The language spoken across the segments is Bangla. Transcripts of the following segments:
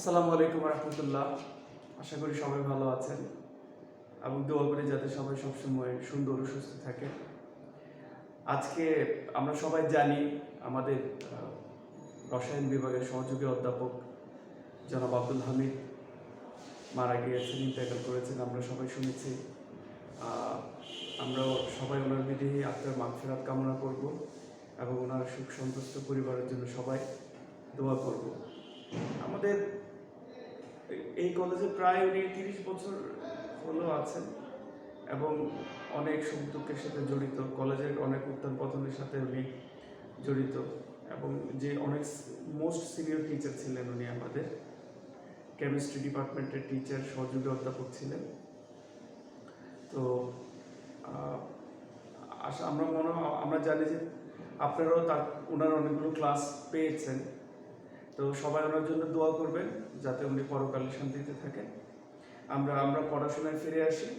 আসসালামু আলাইকুম রহমতুল্লাহ। আশা করি সবাই ভালো আছেন এবং দোয়া করি যাতে সবাই সবসময় সুন্দর ও সুস্থ থাকে। আজকে আমরা সবাই জানি আমাদের রসায়ন বিভাগের সহযোগী অধ্যাপক জনাব আব্দুল হামিদ মারা গিয়েছেন, ইন্তেকাল করেছেন। আমরা সবাই শুনেছি। আমরা সবাই ওনার বিদেহী আত্মার মাগফিরাত কামনা করব এবং ওনার সুখ সন্তুষ্ট পরিবারের জন্য সবাই দোয়া করব। আমাদের এই কলেজে প্রায় উনি 30 বছর হলো আছেন এবং অনেক সুখ দুঃখের সাথে জড়িত, কলেজের অনেক উত্থান পতনের সাথে উনি জড়িত এবং যে অনেক মোস্ট সিনিয়র টিচার ছিলেন উনি। আমাদের কেমিস্ট্রি ডিপার্টমেন্টের টিচার, সহযোগী অধ্যাপক ছিলেন। তো আমরা জানি যে আপনারাও ওনার অনেকগুলো ক্লাস পেয়েছেন। তো সবাই ওনার জন্য দোয়া করবেন যাতে উনি পরকালে শান্তিতে থাকেন। আমরা পড়াশোনায় ফিরে আসি।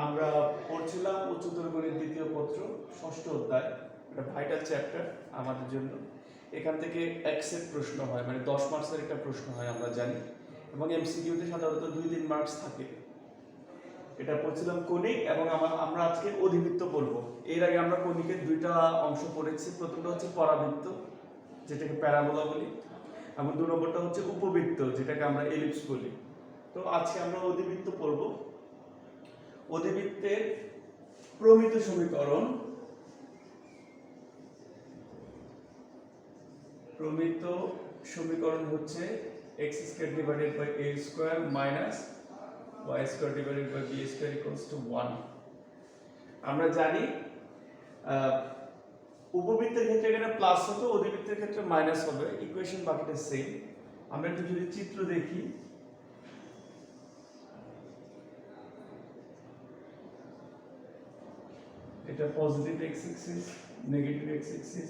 আমরা পড়ছিলাম উচ্চতর গণিত দ্বিতীয় পত্র 6ষ্ঠ অধ্যায়। এটা ভাইটাল চ্যাপ্টার আমাদের জন্য। এখান থেকে এক্সেট প্রশ্ন হয়, মানে 10 মার্কসের একটা প্রশ্ন হয় আমরা জানি, এবং এমসিকিউতে সাধারণত 2-3 মার্কস থাকে। এটা পড়ছিলাম কণিক, এবং আমরা আজকে অধিবৃত্ত পড়ব। এর আগে আমরা কণিকের 2টা অংশ পড়েছি। প্রথমটা হচ্ছে পরাবৃত্ত, যেটাকে প্যারাবোলা বলি, এবং 2 নম্বরটা হচ্ছে উপবৃত্ত, যেটাকে আমরা এলিপস বলি। তো আজকে আমরা অধিবৃত্ত পড়ব। অধিবৃত্তের প্রমিত সমীকরণ, হচ্ছে x² divided by a² minus y² divided by b² equals to 1। আমরা জানি উপবৃত্তের ক্ষেত্রে এখানে প্লাস হতো, অধিবৃত্তের ক্ষেত্রে মাইনাস হবে। ইকুয়েশন বাকিটা সেম। আমরা একটু যদি চিত্র দেখি, এটা positive X axis, negative X axis,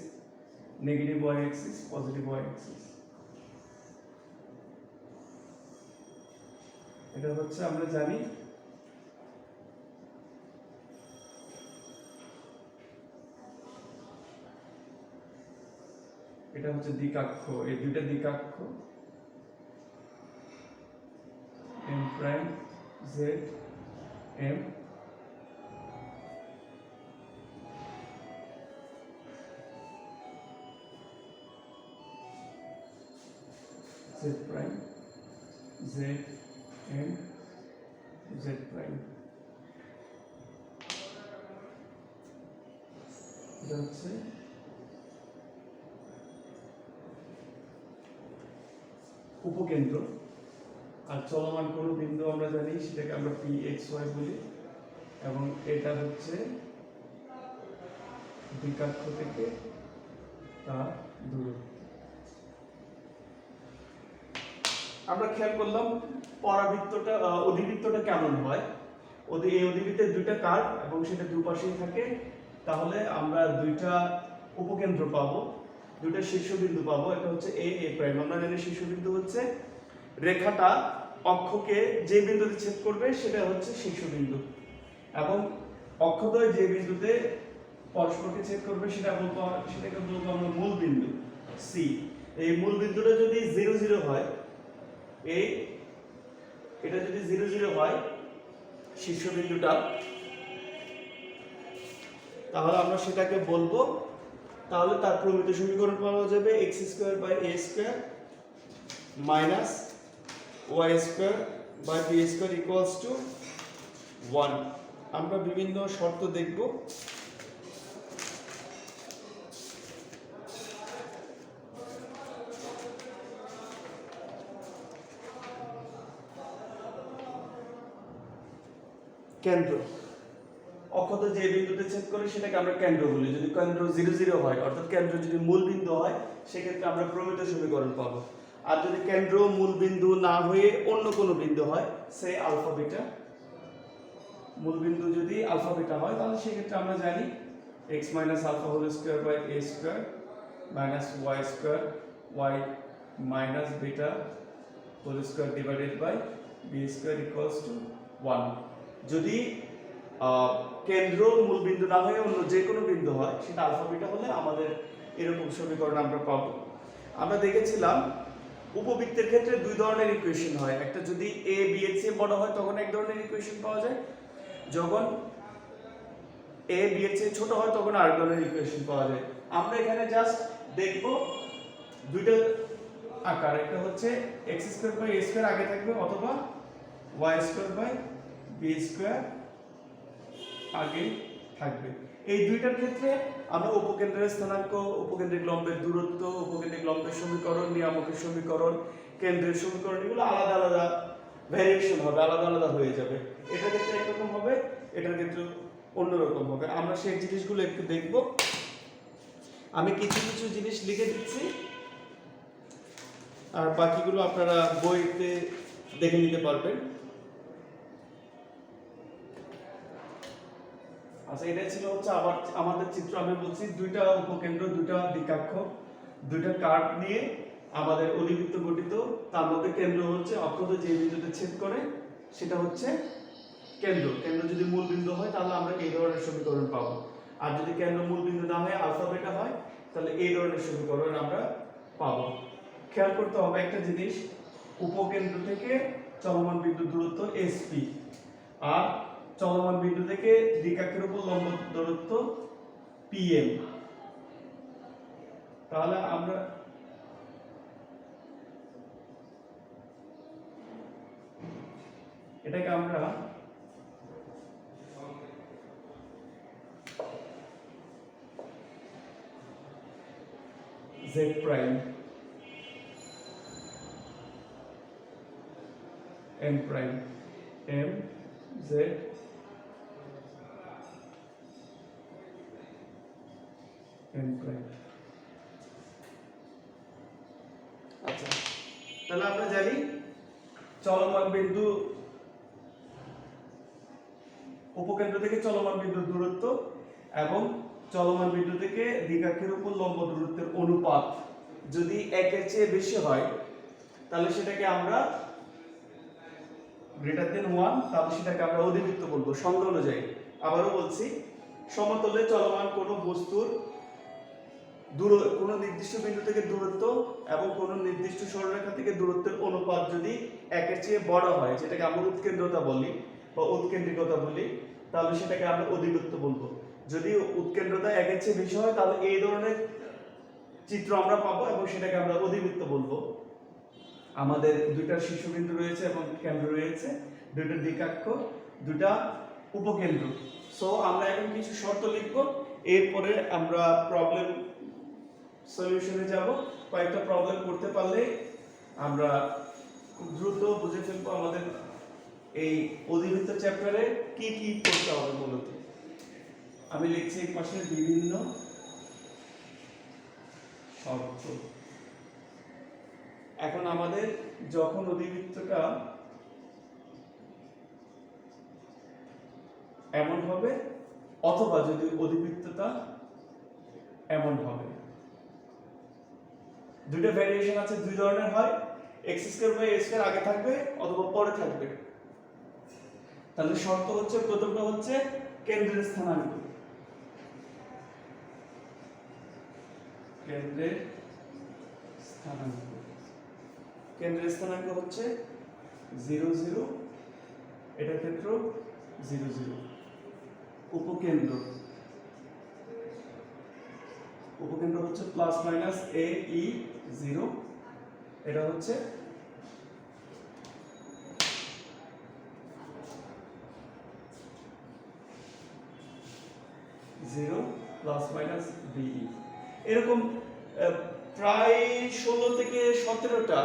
negative Y axis, positive Y axis. এটা হচ্ছে আমরা জানি এটা হচ্ছে দ্বিকাক্ষ। এই দুইটা দ্বিকাক্ষ m prime z m, z prime z m z prime. এটা হচ্ছে উপকেন্দ্র। আর চলমান কোনো বিন্দু আমরা জানি সেটাকে আমরা pxy বলি, এবং এটা হচ্ছে দ্বিকাক্ষ থেকে তার দূরত্ব। আমরা খেয়াল করলাম পরাবৃত্তটা, অধিবৃত্তটা কেমন হয়। এই অধিবৃত্তের 2টা কার্ভ এবং সেটা দুপাশেই থাকে। তাহলে আমরা 2টা উপকেন্দ্র পাবো, 2টা শীর্ষবিন্দু পাবো। এটা হচ্ছে a প্রাইম। আমরা জানি শীর্ষবিন্দু হচ্ছে রেখাটা অক্ষকে যে বিন্দুতে ছেদ করবে সেটা হচ্ছে শীর্ষবিন্দু, এবং অক্ষদ্বয় যে বিন্দুতে পরস্পরকে ছেদ করবে সেটাকে বলবো আমরা মূল বিন্দু c। এই মূল বিন্দুটা যদি 0 0 হয়, এটা যদি 0 0 হয় শীর্ষবিন্দুটা, তাহলে আমরা সেটাকে বলবো, তাহলে তার প্রমিত সমীকরণ পাওয়া যাবে x² by a² minus y² by b² equals to 1। আমরা বিভিন্ন শর্ত দেখব। কেন্দ্র, অক্ষত যে বিন্দুতে ছেদ করে সেটাকে আমরা কেন্দ্র বলি। যদি কেন্দ্র 0 0 হয়, অর্থাৎ কেন্দ্র যদি মূল বিন্দু হয়, সেক্ষেত্রে আমরা প্রমিত সমীকরণ পাবো। আর যদি কেন্দ্র মূল বিন্দু না হয়ে অন্য কোনো বিন্দু হয়, সে আলফা বিটা, মূল বিন্দু যদি আলফা বিটা হয়, তাহলে সেক্ষেত্রে আমরা জানি x minus alpha whole square by a² minus y² y minus beta whole square divided by b² equals to 1। যদি কেন্দ্র মূল বিন্দু না হয়ে অন্য যে কোনো বিন্দু হয়, সেটা আলফা বিটা হলে আমাদের এরকম সমীকরণ আমরা পাবো। আমরা দেখেছিলাম উপবৃত্তের ক্ষেত্রে দুই ধরনের ইকুয়েশন হয়, একটা যদি এ বি এর চেয়ে বড় হয় তখন এক ধরনের ইকুয়েশন পাওয়া যায়, যখন এ বি এর চেয়ে ছোট হয় তখন আরেক ধরনের ইকুয়েশন পাওয়া যায়। আমরা এখানে জাস্ট দেখব দুইটা আকার, একটা হচ্ছে x square by a square আগে থাকবে অথবা y square by b square আগে থাকবে। এই দুইটার ক্ষেত্রে আমরা উপকেন্দ্রের স্থানাঙ্ক, উপকেন্দ্রিক লম্বের দূরত্ব, উপকেন্দ্রিক লম্বের সমীকরণ, নিয়ামকের সমীকরণ, কেন্দ্রের সমীকরণ, এগুলো আলাদা আলাদা ভ্যারিয়েশন হবে, আলাদা আলাদা হয়ে যাবে। এটার ক্ষেত্রে একরকম হবে, এটার ক্ষেত্রে অন্যরকম হবে। আমরা সেই জিনিসগুলো একটু দেখব। আমি কিছু কিছু জিনিস লিখে দিচ্ছি, আর বাকিগুলো আপনারা বইতে দেখে নিতে পারবেন। আচ্ছা, এটা ছিল হচ্ছে আবার আমাদের চিত্র। আমি বলছি দুইটা উপকেন্দ্র, দুইটা দ্বিকাক্ষ, দুইটা কার্ভ নিয়ে আমাদের অধিবৃত্ত গঠিত, তার মধ্যে কেন্দ্র হচ্ছে অক্ষত যে বিন্দুতে ছেদ করে সেটা হচ্ছে কেন্দ্র। কেন্দ্র যদি মূল বিন্দু হয় তাহলে আমরা এই ধরনের সমীকরণ পাবো, আর যদি কেন্দ্র মূল বিন্দু না হয় আলফা বেটা হয় তাহলে এই ধরনের সমীকরণ আমরা পাবো। খেয়াল করতে হবে একটা জিনিস, উপকেন্দ্র থেকে চলমান বিন্দুর দূরত্ব এসপি, আর চলমান বিন্দু থেকে দ্বিকাক্ষের উপর লম্ব দূরত্ব পিএম। তাহলে আমরা এটাকে আমরা z prime m prime m z m prime. আচ্ছা, তাহলে আমরা জানি চলমান বিন্দু, উপকেন্দ্র থেকে চলমান বিন্দুর দূরত্ব এবং চলমান বিন্দু থেকে দ্বিকাক্ষের উপর লম্ব দূরত্বের অনুপাত যদি একের চেয়ে বেশি হয় তাহলে সেটাকে আমরা গ্রেটার দেন 1, তাহলে সেটাকে আমরা অধিবৃত্ত বলবো সংজ্ঞা অনুযায়ী। আবারও বলছি, সমতলে চলমান কোনো বস্তুর কোনো নির্দিষ্ট বিন্দু থেকে দূরত্ব এবং কোনো নির্দিষ্ট সরলরেখা থেকে দূরত্বের অনুপাত যদি একের চেয়ে বড় হয়, যেটাকে আমরা উৎকেন্দ্রতা বলি বা উৎকেন্দ্রিকতা বলি, তাহলে সেটাকে আমরা অধিবৃত্ত বলবো। যদি উৎকেন্দ্রতা একের চেয়ে বেশি হয় তাহলে এই ধরনের চিত্র আমরা পাবো এবং সেটাকে আমরা অধিবৃত্ত বলবো। আমাদের দুইটা শীর্ষবিন্দু রয়েছে এবং কেন্দ্র রয়েছে, দুইটা দ্বিকাক্ষ, দুইটা উপকেন্দ্র। সো আমরা এখন কিছু শর্ত লিখব, এরপরে আমরা প্রবলেম সলিউশনে যাব। কয়েকটা প্রবলেম করতে পারলে আমরা খুব দ্রুত বুঝে ফেলবো আমাদের এই অধিবৃত্ত চ্যাপ্টারে কি কি করতে হবে। মূলত আমি লিখছি এই পাশে বিভিন্ন শর্ত। এখন আমাদের যখন অধিবৃত্তটা এমন হবে অথবা যদি অধিবৃত্তটা এমন হবে, দুইটা ভেরিয়েশন আছে, দুই ধরনের হয়, x square by a square আগে থাকবে অথবা পরে থাকবে। তাহলে শর্ত হচ্ছে, প্রথমটা হচ্ছে কেন্দ্রের স্থানাঙ্ক। কেন্দ্রের স্থানাঙ্ক, কেন্দ্রের স্থানাঙ্ক হচ্ছে 0 0, এটার ক্ষেত্রেও 0 0। উপকেন্দ্র, উপকেন্দ্র হচ্ছে প্লাস মাইনাস a e 0, এটা হচ্ছে 0 প্লাস মাইনাস be। এরকম প্রায় 16 থেকে 17টা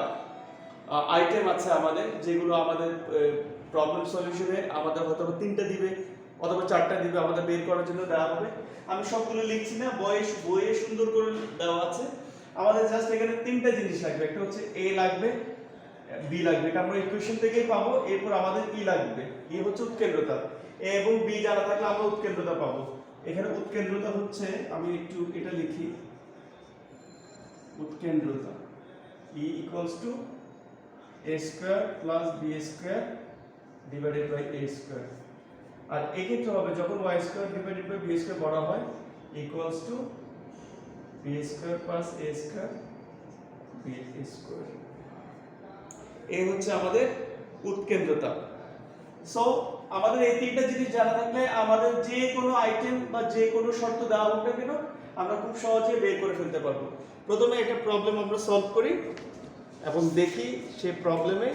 আইটেম আছে আমাদের, যেগুলো আমাদের প্রবলেম সলিউশনে আমাদের হয়তো 3টা দিবে অথবা 4টা দিবে, আমাদের বের করার জন্য দেওয়া হবে। আমি সবগুলো লিখছি না, বইয়ে সুন্দর করে দেওয়া আছে। আমাদের জাস্ট এখানে 3টা জিনিস লাগবে, একটা হচ্ছে a লাগবে, b লাগবে, এটা আমরা ইকুয়েশন থেকেই পাবো। এরপর আমাদের e লাগবে, e হচ্ছে উৎকেন্দ্রতা, a এবং b জানা থাকলে আমরা উৎকেন্দ্রতা পাবো। এখানে উৎকেন্দ্রতা হচ্ছে, আমি একটু এটা লিখি, উৎকেন্দ্রতা E equals to a square plus b square divided by a square। আর এই ক্ষেত্রে হবে যখন y square divided by b square বড় হয় equals to b square plus a square b square। এই হচ্ছে আমাদের উৎকেন্দ্রতা। সো আমাদের এই তিনটা জিনিস জানা থাকলে আমাদের যে কোনো আইটেম বা যে কোনো শর্ত দেওয়া হোক না কেন আমরা খুব সহজে বের করে ফেলতে পারবো। প্রথমে একটা প্রবলেম আমরা সলভ করি এবং দেখি সেই প্রবলেমে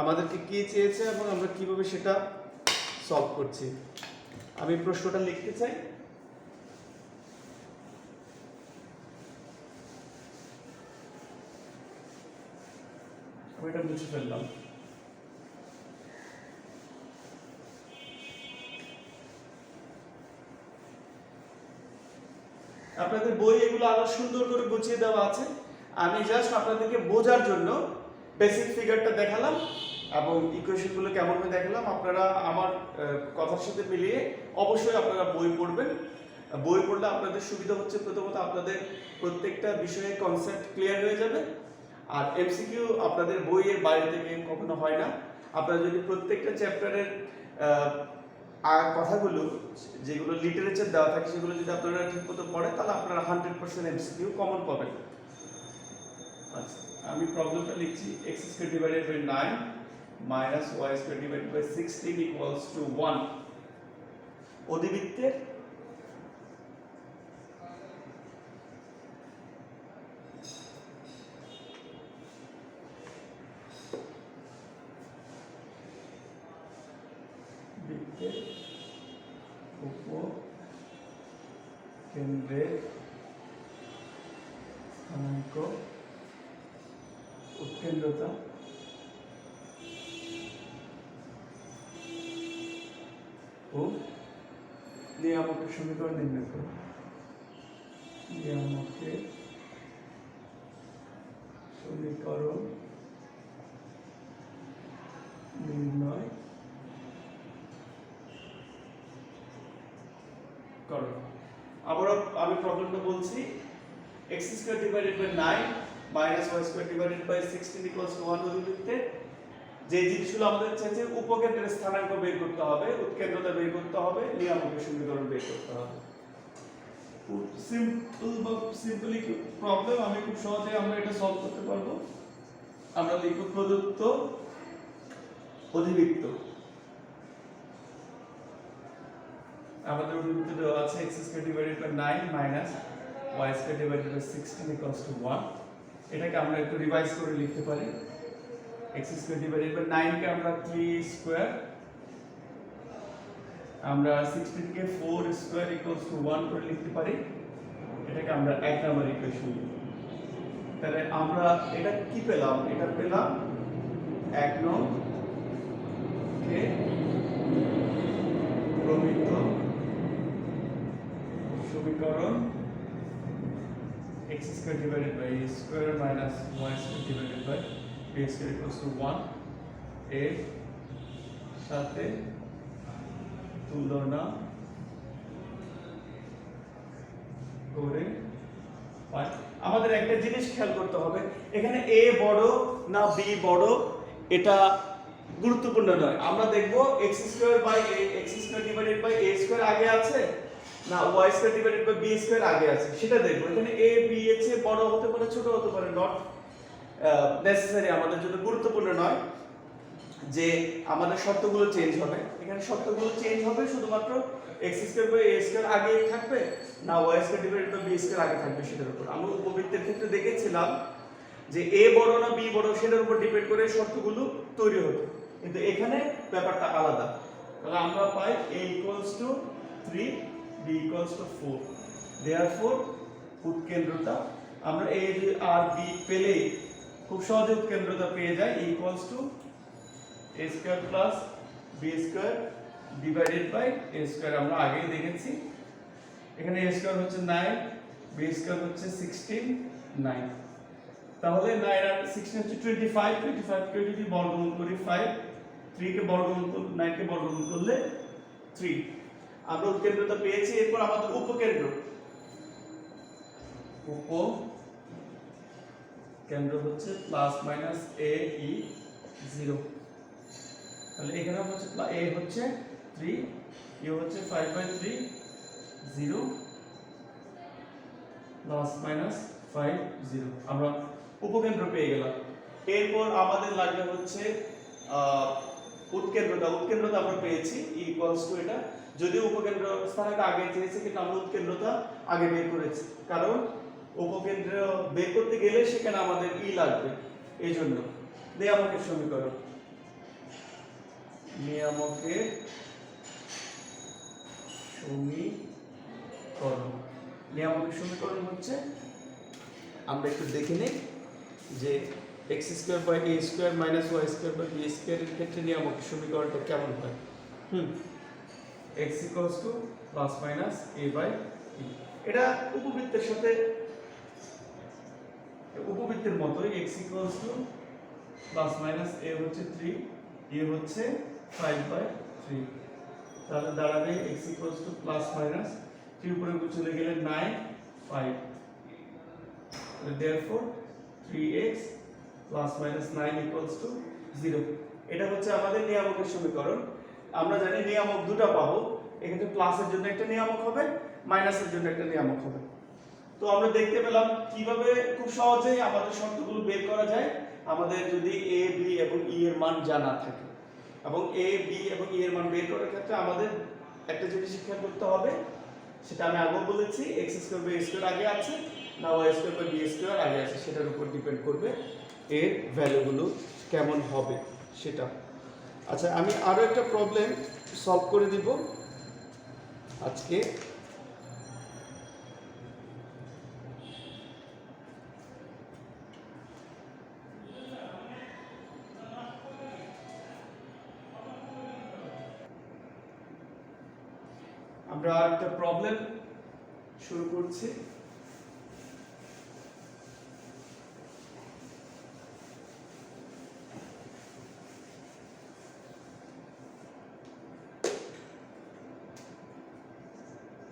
আমাদেরকে কি চেয়েছে এবং আমরা কিভাবে সেটা সলভ করছি। আমি প্রশ্নটা লিখতে চাই। আমি এটা মুছে ফেললাম। আপনাদের বই এগুলো আরো সুন্দর করে গুছিয়ে দেওয়া আছে। আমি জাস্ট আপনাদেরকে বোঝার জন্য বেসিক ফিগারটা দেখালাম এবং ইকুয়েশনগুলো কেমন ভাবে দেখালাম। আপনারা আমার কথার সাথে মিলিয়ে অবশ্যই আপনারা বই পড়বেন। বই পড়লে আপনাদের সুবিধা হচ্ছে প্রথমত আপনাদের প্রত্যেকটা বিষয়ে কনসেপ্ট ক্লিয়ার হয়ে যাবে, আর এমসিকিউ আপনাদের বইয়ের বাইরে থেকে কখনো হয় না। আপনারা যদি প্রত্যেকটা চ্যাপ্টারের আর কথাগুলো যেগুলো লিটারেচার দেওয়া থাকে সেগুলো যদি আপনারা ঠিকমতো পড়েন তাহলে আপনারা 100% এমসিকিউ কমন পাবেন। আচ্ছা, আমি প্রবলেমটা লিখছি। x square divided by 9 minus y square divided by 16 equals to 1। অধিবৃত্তের বৃত্তের উপকেন্দ্রের স্থানাঙ্ক উৎকেন্দ্রতা ও নিয়ামকের সমীকরণ নির্ণয় করো। নিয়ামকের সমীকরণ নির্ণয় করো। আবারও আমি প্রবলেমটা বলছি। x square divided by 9 minus y square divided by 16 equals to 1 অধিবৃত্তে যে জিনিসগুলো আমাদের চাইছে উপকেন্দ্রের স্থানাঙ্ক বের করতে হবে, উৎকেন্দ্রতা বের করতে হবে, নিয়ামকের সমীকরণ বের করতে হবে। সিম্পলি প্রবলেম আমি খুব সহজে আমরা এটা সলভ করতে পারবো। আমরা লিখব প্রদত্ত অধিবৃত্ত। আমাদের অধিবৃত্ত দেওয়া আছে x square divided by 9 minus y square divided by 16 equals to 1। এটাকে আমরা একটু রিভাইজ করে লিখতে পারি। x স্কয়ার ডিভাইডেড বাই 9 কে আমরা 3 স্কয়ার, আমরা 16 কে 4 স্কয়ার ইকুয়ালস টু 1 করে লিখতে পারি। এটাকে আমরা 1 নাম্বার ইকুয়েশন লিখব। তাহলে আমরা এটা কি পেলাম? এটা পেলাম 1 নং কে প্রমিত সমীকরণ x square divided by a square minus y square divided by b square equals to 1 এর সাথে তুলনা করে পাই। আমাদের একটা জিনিস খেয়াল করতে হবে, এখানে a বড় না b বড় এটা গুরুত্বপূর্ণ নয়। আমরা দেখব x square by a, x square divided by a square আগে আছে না y square divided by b square আগে আছে সেটা দেখব। এখানে a b এর চেয়ে বড় হতে পারে, ছোট হতে পারে, নট নেসেসারি, আমাদের জন্য গুরুত্বপূর্ণ নয় যে আমাদের শর্তগুলো চেঞ্জ হবে। এখানে শর্তগুলো চেঞ্জ হবে শুধুমাত্র x square by a square আগে থাকবে না y square divided by b square আগে থাকবে সেটার উপর। আমরা উপবৃত্তের ক্ষেত্রে দেখেছিলাম যে a বড় না b বড় সেটার উপর ডিপেন্ড করে শর্তগুলো তৈরি হতো, কিন্তু এখানে ব্যাপারটা আলাদা। তাহলে আমরা পাই a equals to 3 b equals to 4। Therefore উৎকেন্দ্রতা আমরা a আর b পেলে খুব সহজে উৎকেন্দ্রতা পেয়ে যাই equals to a square plus b square divided by a square. আমরা আগেই দেখেছি এখানে a স্কয়ার হচ্ছে 9, b স্কয়ার হচ্ছে 16, 9। তাহলে 9 আর 16 হচ্ছে 25, 25 কে যদি বর্গমূল করি 5, 3 কে বর্গমূল করলে 9 কে বর্গমূল করলে 3। আমরা উৎকেন্দ্রতা পেয়েছি। এরপর আমাদের উপকেন্দ্র, উপকেন্দ্র হচ্ছে প্লাস মাইনাস a e 0। তাহলে এখানে হচ্ছে a হচ্ছে 3, e হচ্ছে 5/3, 0 প্লাস মাইনাস 5 0। আমরা উপকেন্দ্র পেয়ে গেলাম। এরপর আমাদের লাগবে হচ্ছে উৎকেন্দ্রতা আমরা পেয়েছি ইকুয়ালস টু এটা, যদিও উপকেন্দ্র স্থানটা আগে চেয়েছি কিন্তু আমরা উৎকেন্দ্রতা আগে বের করেছি, কারণ উপকেন্দ্র বের করতে গেলে সেখানে আমাদের ই লাগবে। এই জন্য নিয়ামকের সমীকরণ নিয়ামকের সমীকরণ হচ্ছে, আমরা একটু দেখে নিই যে x square by a square minus y square by b square এর ক্ষেত্রে নিয়ামকের সমীকরণটা কেমন হয়। x equals to plus minus a by b, এটা উপবৃত্তের মতোই। x equals to plus minus a হচ্ছে 3, a হচ্ছে 5 বাই 3, তাহলে দাঁড়াবে x equals to plus minus 3 উপরে চলে গেলে 9 5, therefore 3x plus minus 9 equals to 0। এটা হচ্ছে আমাদের নিয়ামকের সমীকরণ। আমরা জানি নিয়ামক দুটো পাবো, এক্ষেত্রে প্লাসের জন্য একটা নিয়ামক হবে, মাইনাসের জন্য একটা নিয়ামক হবে। তো আমরা দেখতে পেলাম কিভাবে খুব সহজেই আমাদের শর্তগুলো বের করা যায়, আমাদের যদি a b এবং e এর মান জানা থাকে। এবং a b এবং e এর মান বের করার ক্ষেত্রে আমাদের একটা জিনিস শিক্ষা করতে হবে, সেটা আমি আগেও বলেছি, x square by a square আগে আছে না y square by b square আগে আছে, সেটার উপর ডিপেন্ড করবে এর ভ্যালুগুলো কেমন হবে সেটা। আচ্ছা, আমি আরো একটা প্রবলেম সলভ করে দিব আজকে। আমরা আরেকটা প্রবলেম শুরু করছি।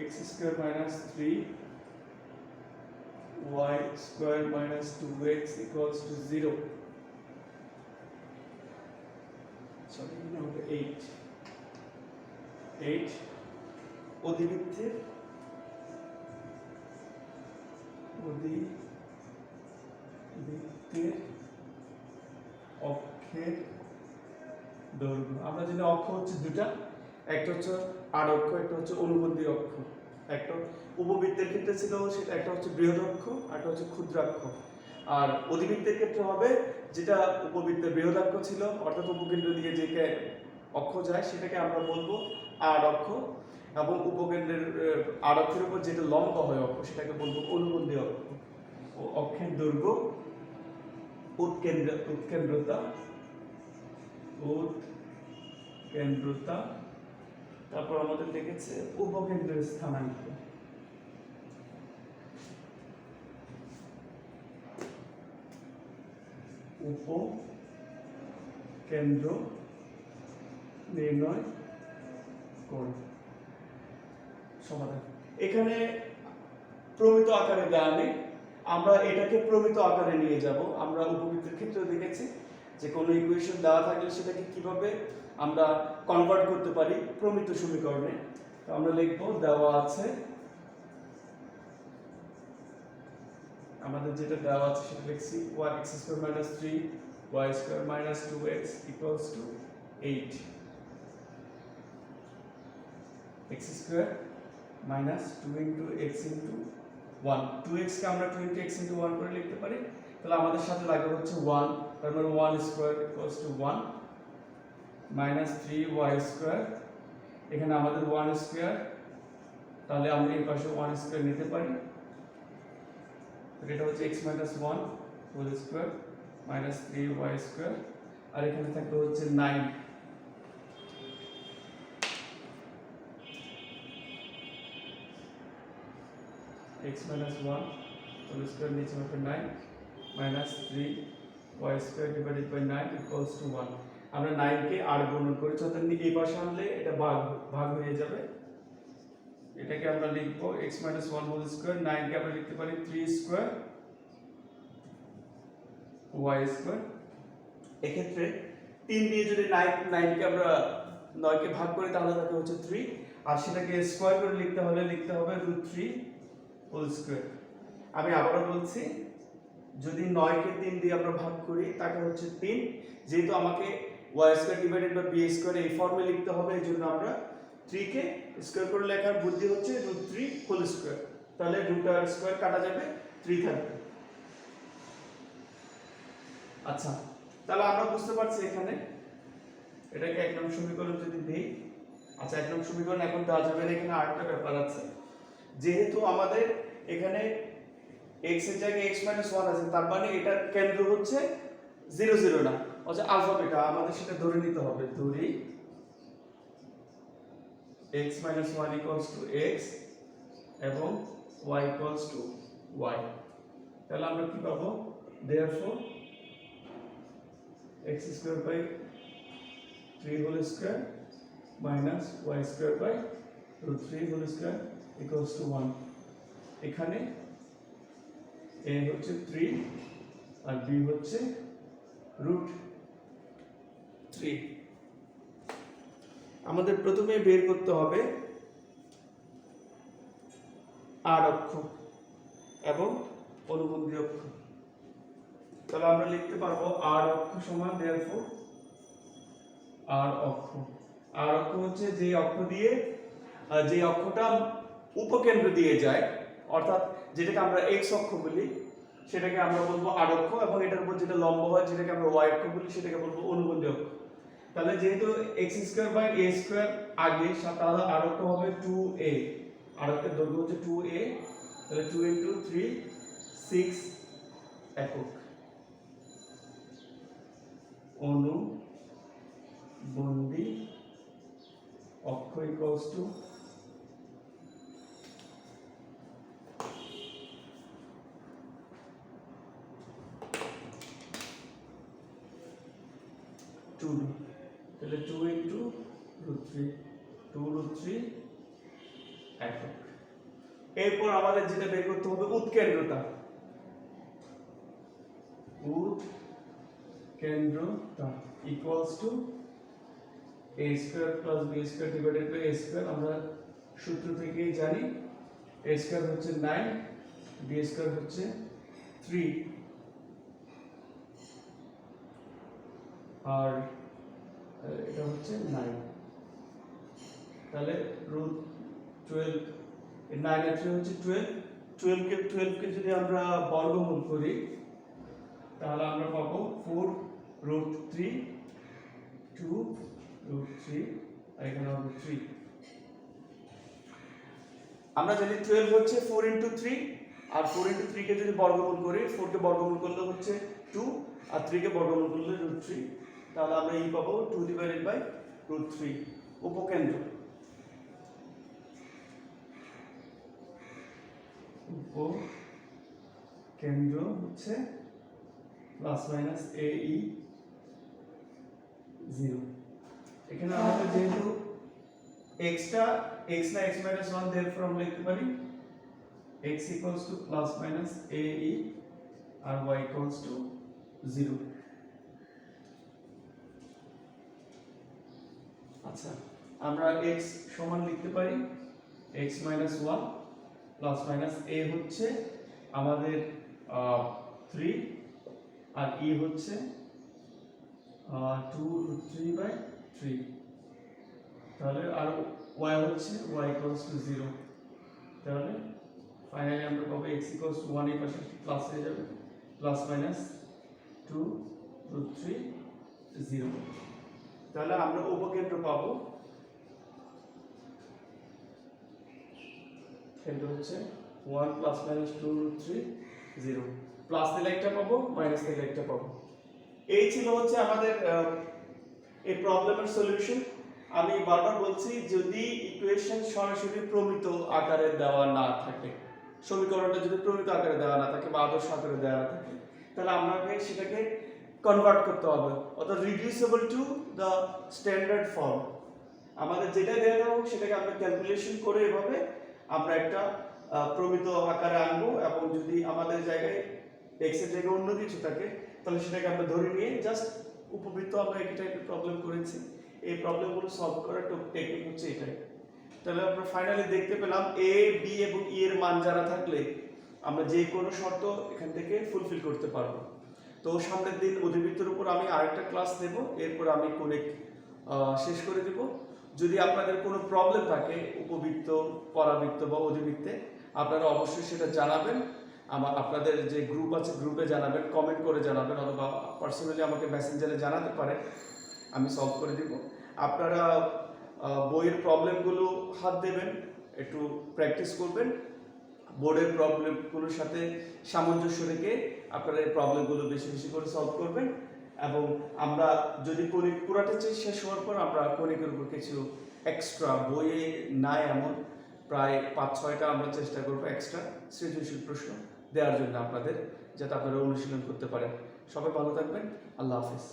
x square minus 3 y square minus 2x equals to 0. Sorry, no, 8 অধিবৃত্তের অক্ষের দৈর্ঘ্য। আমরা জানি অক্ষ হচ্ছে দুটা, একটা হচ্ছে আড় অক্ষ, একটা হচ্ছে অনুবন্ধী অক্ষ। একটা উপবৃত্তের ক্ষেত্রে ছিল সেটা একটা হচ্ছে বৃহৎ অক্ষ, একটা হচ্ছে ক্ষুদ্রাক্ষ। আর অধিবৃত্তের ক্ষেত্রে হবে যেটা উপবৃত্তের বৃহৎ অক্ষ ছিল, অর্থাৎ উপকেন্দ্র দিয়ে যে অক্ষ যায় সেটাকে আমরা বলবো আড় অক্ষ, এবং উপকেন্দ্রের আড় অক্ষের উপর যেটা লম্ব হয় অক্ষ সেটাকে বলবো অনুবন্ধী অক্ষ। ও অক্ষের দৈর্ঘ্য, উৎকেন্দ্রতা, তারপর আমাদের দেখেছে উপকেন্দ্রের স্থানাঙ্ক। উপকেন্দ্র নির্ণয় করুন। সমাধান এখানে প্রমিত আকারে দেওয়া নেই, আমরা এটাকে প্রমিত আকারে নিয়ে যাব। আমরা উপবৃত্তের ক্ষেত্রে দেখেছি যে কোনো ইকুয়েশন দেওয়া থাকলে সেটাকে কিভাবে আমরা কনভার্ট করতে পারি প্রমিত সমীকরণে। তো আমরা লিখব, দেওয়া আছে, আমাদের যেটা দেওয়া আছে সেটা লিখছি x square minus 3 y square minus 2x equals to 8। x square minus 2 into x into 1, 2x কে আমরা 2 ইনটু x ইনটু 1 করে লিখতে পারি। তাহলে আমাদের সাথে লাগবে হচ্ছে 1, তার মানে 1 square equals to 1 minus 3y square, এখানে আমাদের 1 স্কয়ার, তাহলে আমরা এই পাশে 1 স্কয়ার নিতে পারি। এটা হচ্ছে x minus 1 whole square minus 3y square, আর এখানে থাকবে হচ্ছে 9। x minus 1 whole square নিচে হবে 9 minus 3y square divided by 9 equals to 1। আমরা 9 কে আর গুণন করেছি, অর্থাৎ এই পাশে আনলে এটা ভাগ হয়ে যাবে। এটাকে আমরা লিখব x minus 1 whole square, 9 কে আমরা লিখতে পারি 3 square y square। এক্ষেত্রে 3 দিয়ে যদি 9 কে আমরা 9 কে ভাগ করি তাহলে থাকে হচ্ছে 3, আর সেটাকে স্কয়ার করে লিখতে হবে √3 হোল স্কয়ার। আমি আবারো বলছি, যদি 9 কে 3 দিয়ে আমরা ভাগ করি তাকে হচ্ছে 3, যেহেতু আমাকে y² ডিভাইডেড বাই b² এই ফর্মে লিখতে হবে, এজন্য আমরা 3 কে স্কয়ার করে লেখার বুদ্ধি হচ্ছে √3 হোল স্কয়ার। তাহলে √r² কাটা যাবে, 3 থাকবে। আচ্ছা, তাহলে আমরা বুঝতে পারছি এখানে এটাকে 1 নং সমীকরণ যদি দেই। আচ্ছা, 1 নং সমীকরণ এখন দেওয়া যাবে না, এখানে আরেকটা ব্যাপার আছে। যেহেতু আমাদের এখানে x এর জায়গায় x - 1 আছে, তার মানে এটার কেন্দ্র হচ্ছে 0 0 না, অর্থাৎ আলফা বিটা, আমাদের সেটা ধরে নিতে হবে। ধরি x - 1 = x এবং y = y। তাহলে আমরা কি পাবো? therefore x² / 3 whole square minus y² / √3 whole square = 1। এখানে a হচ্ছে 3 আর b হচ্ছে √3। আমাদের প্রথমে বের করতে হবে r অক্ষ এবং অনুবন্ধী অক্ষ। তাহলে আমরা লিখতে পারবো r অক্ষ সমান therefore r অক্ষ হচ্ছে যে অক্ষ দিয়ে যে অক্ষটা উপকেন্দ্র দিয়ে যায়, অর্থাৎ যেটাকে আমরা x অক্ষ বলি সেটাকে আমরা বলবো r অক্ষ, এবং এটার উপর যেটা লম্ব হয় যেটাকে আমরা y অক্ষ বলি সেটাকে বলবো অনুবন্ধী অক্ষ। তাহলে যেহেতু x² / a² আগে, তাহলে r অক্ষ হবে 2a, r অক্ষের দৈর্ঘ্য হচ্ছে 2a, তাহলে 2 * 3 6 একক। অনুবন্ধী অক্ষ = 2d, তাহলে 2 * √3 2√3 একক। এরপর আমাদের যেটা বের করতে হবে উৎকেন্দ্রতা। উৎকেন্দ্রতা = a² + b² divided by a²। আমরা সূত্র থেকে জানি a² হচ্ছে 9, b² হচ্ছে 3 আর এটা হচ্ছে 9। তাহলে √12, 9 আর 3 হচ্ছে 12 কে যদি আমরা বর্গমূল করি তাহলে আমরা পাবো 4√3 2√3 আর এখানে হবে 3। আমরা জানি 12 হচ্ছে 4 * 3, আর 4 * 3 কে যদি বর্গমূল করি, 4 কে বর্গমূল করলে হচ্ছে 2 আর 3 কে বর্গমূল করলে √3, তাহলে আমরা এই পাবো 2/√3 উপকেন্দ্র। উপকেন্দ্র হচ্ছে ± ae 0। এখানে আমাদের যেহেতু x না x - 1, therefore আমরা লিখতে পারি x = ± ae আর y = 0। আচ্ছা, আমরা x সমান লিখতে পারি x - 1 ± a হচ্ছে আমাদের 3 আর e হচ্ছে 2√3/3, তাহলে আর y হচ্ছে y = 0। তাহলে ফাইনালি আমরা পাবো x = 1, এই পাশে প্লাস হয়ে যাবে, ±2√3 0। তাহলে আমরা উপকেন্দ্র পাবো, কেন্দ্র হচ্ছে 1 ± 2√3 0। প্লাস দিলে একটা পাবো, মাইনাস দিলে একটা পাবো। এই ছিল হচ্ছে আমাদের এই প্রবলেমের সলিউশন। আমি বারবার বলছি, যদি ইকুয়েশন সরাসরি প্রমিত আকারে দেওয়া না থাকে, সমীকরণটা যদি প্রমিত আকারে দেওয়া না থাকে বা আদর্শ আকারে দেওয়া না থাকে, তাহলে আমাকে সেটাকে কনভার্ট করতে হবে, অর্থাৎ reducible to the standard form. আমাদের যেটা দেওয়া হোক সেটাকে আমরা ক্যালকুলেশন করে এভাবে আমরা একটা প্রমিত আকারে আনবো, এবং যদি আমাদের জায়গায় x এর জায়গায় অন্য কিছু থাকে তাহলে সেটাকে আমরা ধরে নিয়ে জাস্ট উপবৃত্ত আমরা এই টাইপের প্রবলেম করেছি। এই প্রবলেমগুলো সলভ করার টেকনিক হচ্ছে এটাই। তাহলে আমরা ফাইনালি দেখতে পেলাম a b এবং e এর মান জানা থাকলে আমরা যে কোনো শর্ত এখান থেকে ফুলফিল করতে পারবো। তো সামনের দিন অধিবৃত্তের উপর আমি আরেকটা ক্লাস নেব, এরপর আমি কোণিক শেষ করে দেব। যদি আপনাদের কোনো প্রবলেম থাকে উপবৃত্ত, পরাবৃত্ত বা অধিবৃত্তে, আপনারা অবশ্যই সেটা জানাবেন। আপনাদের যে গ্রুপ আছে গ্রুপে জানাবেন, কমেন্ট করে জানাবেন, অথবা পার্সোনালি আমাকে মেসেঞ্জারে জানাতে পারেন, আমি সলভ করে দিব। আপনারা বইয়ের প্রবলেমগুলো হাত দেবেন, একটু প্র্যাকটিস করবেন, বোর্ডের প্রবলেমগুলোর সাথে সামঞ্জস্য রেখে আপনারা এই প্রবলেমগুলো বেশি বেশি করে সলভ করবেন। এবং আমরা যদি কণিক পুরাটা শেষ হওয়ার পর আমরা কণিকের উপর কিছু এক্সট্রা, বইয়ে নাই এমন প্রায় 5-6টা আমরা চেষ্টা করবো এক্সট্রা সৃজনশীল প্রশ্ন দেওয়ার জন্য আপনাদের, যাতে আপনারা অনুশীলন করতে পারেন। সবাই ভালো থাকবেন, আল্লাহ হাফিজ।